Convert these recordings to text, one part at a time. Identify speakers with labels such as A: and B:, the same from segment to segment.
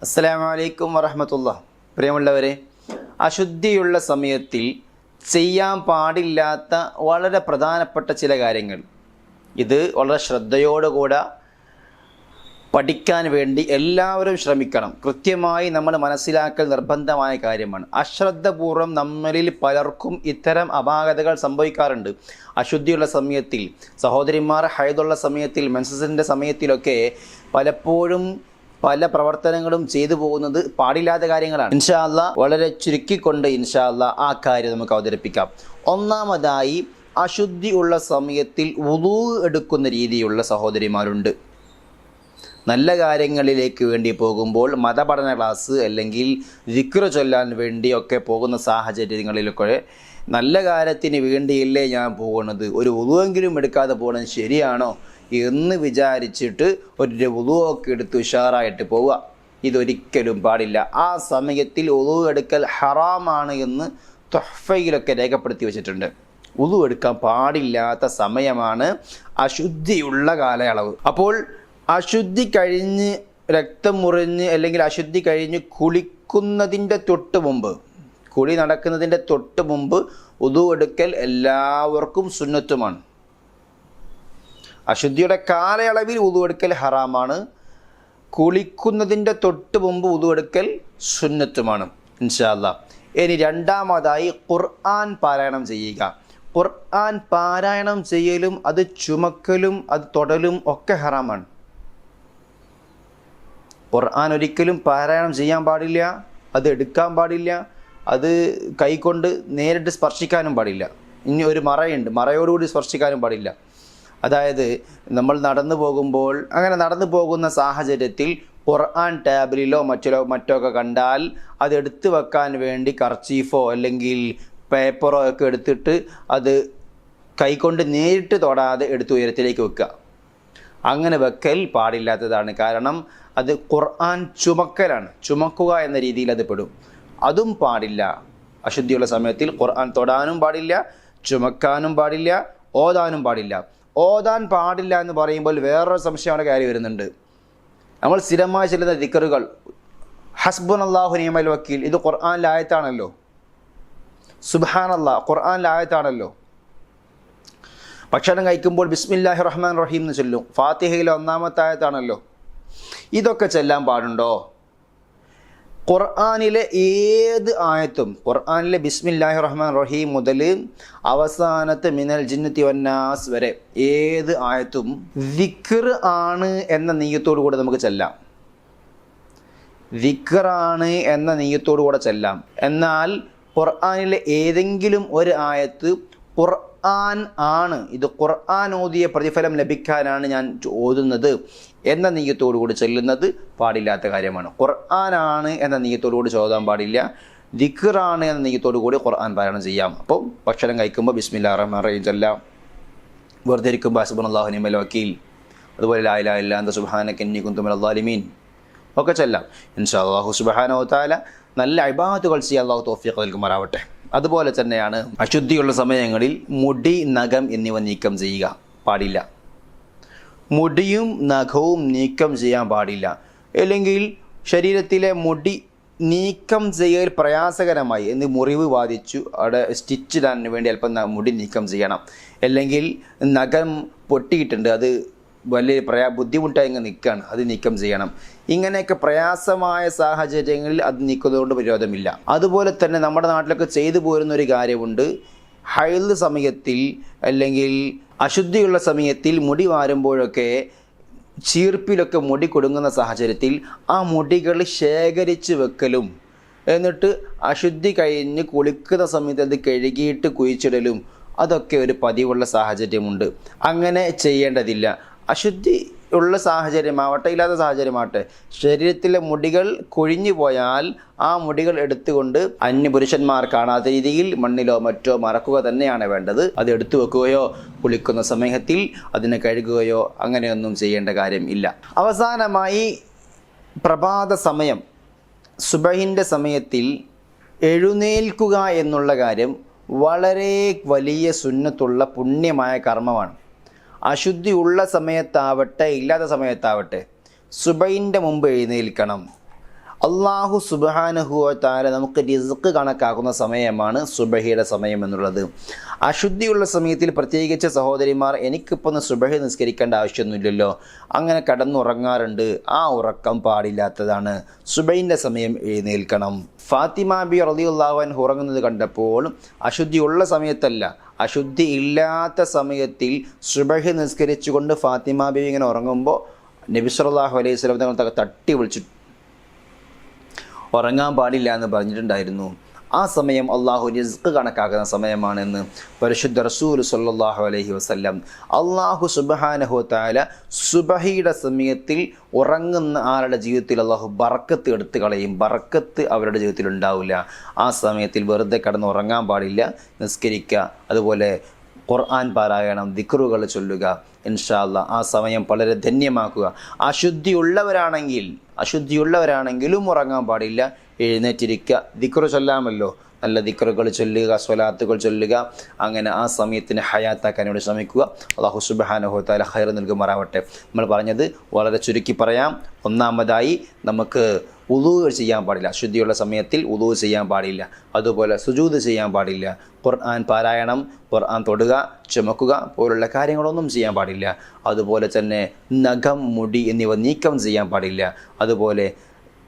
A: അസ്സലാമു അലൈക്കും വറഹ്മത്തുള്ളാഹി. പ്രിയമുള്ളവരെ, അശുദ്ധിയുള്ള സമയത്തിൽ ചെയ്യാൻ പാടില്ലാത്ത വളരെ പ്രധാനപ്പെട്ട ചില കാര്യങ്ങൾ, ഇത് വളരെ ശ്രദ്ധയോടുകൂടെ പഠിക്കാൻ വേണ്ടി എല്ലാവരും ശ്രമിക്കണം. കൃത്യമായി നമ്മൾ മനസ്സിലാക്കൽ നിർബന്ധമായ കാര്യമാണ്. അശ്രദ്ധപൂർവ്വം നമ്മളിൽ പലർക്കും ഇത്തരം അപാകതകൾ സംഭവിക്കാറുണ്ട്. അശുദ്ധിയുള്ള സമയത്തിൽ, സഹോദരിമാർ ഹൈദുള്ള സമയത്തിൽ, മെൻസസിൻ്റെ സമയത്തിലൊക്കെ പലപ്പോഴും പല പ്രവർത്തനങ്ങളും ചെയ്തു പോകുന്നത് പാടില്ലാത്ത കാര്യങ്ങളാണ്. ഇൻഷാ അല്ലാഹ് വളരെ ചുരുക്കിക്കൊണ്ട് ഇൻഷാ അല്ലാഹ് ആ കാര്യം നമുക്ക് അവതരിപ്പിക്കാം. ഒന്നാമതായി, അശുദ്ധി ഉള്ള സമയത്തിൽ വുളൂ എടുക്കുന്ന രീതിയുള്ള സഹോദരിമാരുണ്ട്. നല്ല കാര്യങ്ങളിലേക്ക് വേണ്ടി പോകുമ്പോൾ, മതപഠന ക്ലാസ് അല്ലെങ്കിൽ ദിക്ർ ചൊല്ലാൻ വേണ്ടിയൊക്കെ പോകുന്ന സാഹചര്യങ്ങളിലൊക്കെ നല്ല കാര്യത്തിന് വേണ്ടിയല്ലേ ഞാൻ പോകുന്നത്, ഒരു വുളുവെങ്കിലും എടുക്കാതെ പോകുന്നത് ശരിയാണോ എന്ന് വിചാരിച്ചിട്ട് ഒരു വുളുവൊക്കെ എടുത്ത് ഉഷാറായിട്ട് പോവുക. ഇതൊരിക്കലും പാടില്ല. ആ സമയത്തിൽ വുളു എടുക്കൽ ഹറാമാണ് എന്ന് തുഹ്ഫയിലൊക്കെ രേഖപ്പെടുത്തി വെച്ചിട്ടുണ്ട്. വുളു എടുക്കാൻ പാടില്ലാത്ത സമയമാണ് അശുദ്ധിയുള്ള കാലയളവ്. അപ്പോൾ അശുദ്ധി കഴിഞ്ഞ് രക്തം മുറിഞ്ഞ് അല്ലെങ്കിൽ അശുദ്ധി കഴിഞ്ഞ് കുളിക്കുന്നതിൻ്റെ തൊട്ട് മുമ്പ്, കുളി നടക്കുന്നതിൻ്റെ തൊട്ട് മുമ്പ് വുളു എടുക്കൽ എല്ലാവർക്കും സുന്നത്തുമാണ്. അശുദ്ധിയുടെ കാലയളവിൽ വുളു എടുക്കൽ ഹറാമാണ്. കുളിക്കുന്നതിൻ്റെ തൊട്ട് മുമ്പ് വുളു എടുക്കൽ സുന്നത്തുമാണ് ഇൻഷാ അല്ലാഹ്. ഇനി രണ്ടാമതായി, ഖുർആൻ പാരായണം ചെയ്യുക. ഖുർആൻ പാരായണം ചെയ്യലും അത് ചുമക്കലും അത് തൊടലും ഒക്കെ ഹറാമാണ്. ഖുർആൻ ഒരിക്കലും പാരായണം ചെയ്യാൻ പാടില്ല, അത് എടുക്കാൻ പാടില്ല, അത് കൈകൊണ്ട് നേരിട്ട് സ്പർശിക്കാനും പാടില്ല. ഇനി ഒരു മറയുണ്ട്, മറയോടുകൂടി സ്പർശിക്കാനും പാടില്ല. അതായത് നമ്മൾ നടന്നു പോകുമ്പോൾ, അങ്ങനെ നടന്നു പോകുന്ന സാഹചര്യത്തിൽ ഖുർആൻ ടാബിലോ മറ്റോ ഒക്കെ കണ്ടാൽ അത് എടുത്തു വെക്കാൻ വേണ്ടി കർച്ചീഫോ അല്ലെങ്കിൽ പേപ്പറോ ഒക്കെ എടുത്തിട്ട് അത് കൈകൊണ്ട് നേരിട്ട് തൊടാതെ എടുത്ത് ഉയരത്തിലേക്ക് വെക്കുക. അങ്ങനെ വെക്കൽ പാടില്ലാത്തതാണ്. കാരണം അത് ഖുർആൻ ചുമക്കലാണ്, ചുമക്കുക എന്ന രീതിയിൽ അത് പെടും. അതും പാടില്ല. അശുദ്ധിയുള്ള സമയത്തിൽ ഖുർആൻ തൊടാനും പാടില്ല, ചുമക്കാനും പാടില്ല, ഓതാനും പാടില്ല. ഓതാൻ പാടില്ല എന്ന് പറയുമ്പോൾ വേറൊരു സംശയമാണ് കാര്യം വരുന്നുണ്ട്. നമ്മൾ സ്ഥിരമായി ചെല്ലുന്ന ദിക്റുകൾ, ഹസ്ബുനല്ലാഹു നിഅമൽ വക്കീൽ, ഇത് ഖുർആനിലെ ആയത്താണല്ലോ. സുബ്ഹാനല്ലാഹ് ഖുർആനിലെ ആയത്താണല്ലോ. ഭക്ഷണം കഴിക്കുമ്പോൾ ബിസ്മില്ലാഹിർ റഹ്മാനിർ റഹീം എന്ന് ചൊല്ലും, ഫാത്തിഹയിലെ ഒന്നാമത്തെ ആയത്താണല്ലോ. ഇതൊക്കെ ചെല്ലാൻ പാടുണ്ടോ? ഖുർആനിലെ ഏത് ആയത്തും, ഖുർആനിലെ ബിസ്മില്ലാഹിർ റഹ്മാനിർ റഹീം മുതൽ അവസാനത്തെ മിനൽ ജിന്നത്തി വന്നാസ് വരെ ഏത് ആയത്തും ദിക്ർ ആണ് എന്ന നിയ്യത്തോടു കൂടെ നമുക്ക് ചെല്ലാം. ദിക്റാണ് എന്ന നിയ്യത്തോടു കൂടെ ചെല്ലാം. എന്നാൽ ഖുർആനിലെ ഏതെങ്കിലും ഒരു ആയത്ത് ഖുർആൻ ആണ്, ഇത് ഖുർആൻ ഓതിയ പ്രതിഫലം ലഭിക്കാനാണ് ഞാൻ ഓതുന്നത് എന്ന നിയ്യത്തോടു കൂടി ചെല്ലുന്നത് പാടില്ലാത്ത കാര്യമാണ്. ഖുർആനാണ് എന്ന നിയ്യത്തോടു കൂടി ചോദാൻ പാടില്ല. ദിക്റാണ് എന്ന നിയ്യത്തോടു കൂടി ഖുർആൻ പാരായണം ചെയ്യാം. അപ്പോൾ ഭക്ഷണം കഴിക്കുമ്പോൾ ബിസ്മില്ലാഹിർ റഹ്മാനിർ റഹീം ചൊല്ലാം. വെറുതെ ഇരിക്കുമ്പോൾ ഹസ്ബുനല്ലാഹു നിഅമൽ വക്കീൽ, അതുപോലെ ലാ ഇലാഹ ഇല്ലാ അൻത സുബ്ഹാനക ഇന്നി കുന്തു മിനൽ ളാലിമീൻ ഒക്കെ ചൊല്ലാം. ഇൻഷാ അല്ലാഹു സുബ്ഹാനഹു വ തആല നല്ല ഇബാദത്തുകൾ ചെയ്യാൻ അല്ലാഹു തൗഫീഖ് നൽകുമാറാവട്ടെ. അതുപോലെ തന്നെയാണ് അശുദ്ധിയുള്ള സമയങ്ങളിൽ മുടി, നഖം എന്നിവ നീക്കം ചെയ്യുക പാടില്ല. മുടിയും നഖവും നീക്കം ചെയ്യാൻ പാടില്ല. അല്ലെങ്കിൽ ശരീരത്തിലെ മുടി നീക്കം ചെയ്യൽ പ്രയാസകരമായി എന്ന് മുറിവ് ബാധിച്ചു അവിടെ സ്റ്റിച്ച് ഇടാൻ വേണ്ടി അല്പം മുടി നീക്കം ചെയ്യണം. അല്ലെങ്കിൽ നഖം പൊട്ടിയിട്ടുണ്ട്, അത് വലിയ ബുദ്ധിമുട്ടായി ഇങ്ങനെ നിൽക്കുകയാണ്, അത് നീക്കം ചെയ്യണം. ഇങ്ങനെയൊക്കെ പ്രയാസമായ സാഹചര്യങ്ങളിൽ അത് നീക്കുന്നതുകൊണ്ട് വിരോധമില്ല. അതുപോലെ തന്നെ നമ്മുടെ നാട്ടിലൊക്കെ ചെയ്തു പോരുന്ന ഒരു കാര്യമുണ്ട്. ഹൈദ് സമയത്തിൽ അല്ലെങ്കിൽ അശുദ്ധിയുള്ള സമയത്തിൽ മുടി വാരുമ്പോഴൊക്കെ ചീർപ്പിലൊക്കെ മുടി കൊടുങ്ങുന്ന സാഹചര്യത്തിൽ ആ മുടികൾ ശേഖരിച്ച് വെക്കലും എന്നിട്ട് അശുദ്ധി കഴിഞ്ഞ് കുളിക്കുന്ന സമയത്ത് അത് കഴുകിയിട്ട് കുഴിച്ചിടലും അതൊക്കെ ഒരു പതിവുള്ള സാഹചര്യമുണ്ട്. അങ്ങനെ ചെയ്യേണ്ടതില്ല. അശുദ്ധി ഉള്ള സാഹചര്യമാവട്ടെ ഇല്ലാത്ത സാഹചര്യമാവട്ടെ, ശരീരത്തിലെ മുടികൾ കൊഴിഞ്ഞു പോയാൽ ആ മുടികൾ എടുത്തുകൊണ്ട് അന്യപുരുഷന്മാർ കാണാത്ത രീതിയിൽ മണ്ണിലോ മറ്റോ മറക്കുക തന്നെയാണ് വേണ്ടത്. അത് എടുത്തു വെക്കുകയോ കുളിക്കുന്ന സമയത്തിൽ അതിനെ കഴുകുകയോ അങ്ങനെയൊന്നും ചെയ്യേണ്ട കാര്യം ഇല്ല. അവസാനമായി, പ്രഭാത സമയം, സുബഹിൻ്റെ സമയത്തിൽ എഴുന്നേൽക്കുക എന്നുള്ള കാര്യം വളരെ വലിയ സുന്നത്തുള്ള പുണ്യമായ കർമ്മമാണ്. അശുദ്ധി ഉള്ള സമയത്താവട്ടെ ഇല്ലാത്ത സമയത്താവട്ടെ സുബൈൻ്റെ മുമ്പ് എഴുന്നേൽക്കണം. അള്ളാഹു സുബ്ഹാനഹു വ തആല നമുക്ക് റിസ്ക് കണക്കാക്കുന്ന സമയമാണ് സുബഹിയുടെ സമയം എന്നുള്ളത്. അശുദ്ധിയുള്ള സമയത്തിൽ പ്രത്യേകിച്ച് സഹോദരിമാർ, എനിക്കിപ്പോൾ ഒന്ന് സുബഹി നിസ്കരിക്കേണ്ട ആവശ്യമൊന്നുമില്ലല്ലോ, അങ്ങനെ കടന്നുറങ്ങാറുണ്ട്. ആ ഉറക്കം പാടില്ലാത്തതാണ്. സുബഹിൻ്റെ സമയം എഴുന്നേൽക്കണം. ഫാത്തിമ ബി റളിയല്ലാഹു അൻഹ ഉറങ്ങുന്നത് കണ്ടപ്പോൾ അശുദ്ധിയുള്ള സമയത്തല്ല, അശുദ്ധി ഇല്ലാത്ത സമയത്തിൽ സുബഹി നിസ്കരിച്ചുകൊണ്ട് ഫാത്തിമ ബി ഇങ്ങനെ ഉറങ്ങുമ്പോൾ നബി സല്ലല്ലാഹു അലൈഹി വസല്ലം തങ്ങൾ തട്ടി വിളിച്ചു ഉറങ്ങാൻ പാടില്ല എന്ന് പറഞ്ഞിട്ടുണ്ടായിരുന്നു. ആ സമയം അള്ളാഹു റിസ്ക് കണക്കാക്കുന്ന സമയമാണെന്ന് പരിശുദ്ധ റസൂൽ സല്ലല്ലാഹു അലൈഹി വസല്ലം. അള്ളാഹു സുബ്ഹാനഹു വ തആല സുബഹിയുടെ സമയത്തിൽ ഉറങ്ങുന്ന ആളുടെ ജീവിതത്തിൽ അള്ളാഹു ബർക്കത്ത് എടുത്തു കളയും. ബർക്കത്ത് അവരുടെ ജീവിതത്തിൽ ഉണ്ടാവില്ല. ആ സമയത്തിൽ വെറുതെ കിടന്ന് ഉറങ്ങാൻ പാടില്ല, നിസ്കരിക്കുക, അതുപോലെ ഖുർആൻ പാരായണം, ദിക്റുകൾ ചൊല്ലുക. ഇൻഷാ അല്ലാഹ് ആ സമയം വളരെ ധന്യമാക്കുക. അശുദ്ധിയുള്ളവരാണെങ്കിലും ഉറങ്ങാൻ പാടില്ല, എഴുന്നേറ്റിരിക്കുക, ദിക്റ് ചൊല്ലാമല്ലോ, നല്ല ദിക്റുകൾ ചൊല്ലുക, സ്വലാത്തുകൾ ചൊല്ലുക. അങ്ങനെ ആ സമയത്തിന് ഹയാത്താക്കാൻ വേണ്ടി ശ്രമിക്കുക. അല്ലാഹു സുബ്ഹാനഹു വ തആല ഖൈർ നൽകുമാറാവട്ടെ. നമ്മൾ പറഞ്ഞത് വളരെ ചുരുക്കി പറയാം. ഒന്നാമതായി, നമുക്ക് വുളൂ ചെയ്യാൻ പാടില്ല. അശുദ്ധിയുള്ള സമയത്തിൽ വുളൂ ചെയ്യാൻ പാടില്ല. അതുപോലെ സുജൂദ് ചെയ്യാൻ പാടില്ല. ഖുർആൻ പാരായണം, ഖുർആൻ തൊടുക, ചുമക്കുക പോലുള്ള കാര്യങ്ങളൊന്നും ചെയ്യാൻ പാടില്ല. അതുപോലെ തന്നെ നഖം, മുടി എന്നിവ നീക്കം ചെയ്യാൻ പാടില്ല. അതുപോലെ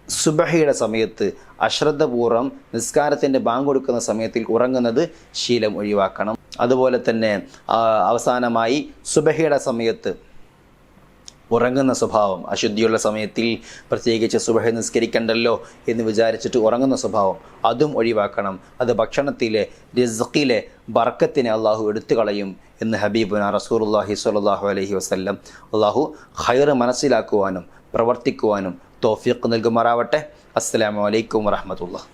A: സുബഹിയുടെ സമയത്ത് അശ്രദ്ധപൂർവ്വം നിസ്കാരത്തിൻ്റെ ബാങ്ക് കൊടുക്കുന്ന സമയത്തിൽ ഉറങ്ങുന്നത് ശീലം ഒഴിവാക്കണം. അതുപോലെ തന്നെ അവസാനമായി സുബഹിയുടെ സമയത്ത് ഉറങ്ങുന്ന സ്വഭാവം, അശുദ്ധിയുള്ള സമയത്തിൽ പ്രത്യേകിച്ച് സുബഹി നിസ്കരിക്കണ്ടല്ലോ എന്ന് വിചാരിച്ചിട്ട് ഉറങ്ങുന്ന സ്വഭാവം, അതും ഒഴിവാക്കണം. അത് ഭക്ഷണത്തിലെ റിസ്ഖിലെ ബർക്കത്തിനെ അള്ളാഹു എടുത്തു കളയും എന്ന് ഹബീബുന റസൂലുള്ളാഹി സ്വല്ലല്ലാഹു അലൈഹി വസല്ലം. അള്ളാഹു ഖൈർ മനസ്സിലാക്കുവാനും പ്രവർത്തിക്കുവാനും തൗഫീഖ് നൽകുമാറാവട്ടെ. അസ്സലാമു അലൈക്കും വറഹ്മത്തുള്ളാഹി.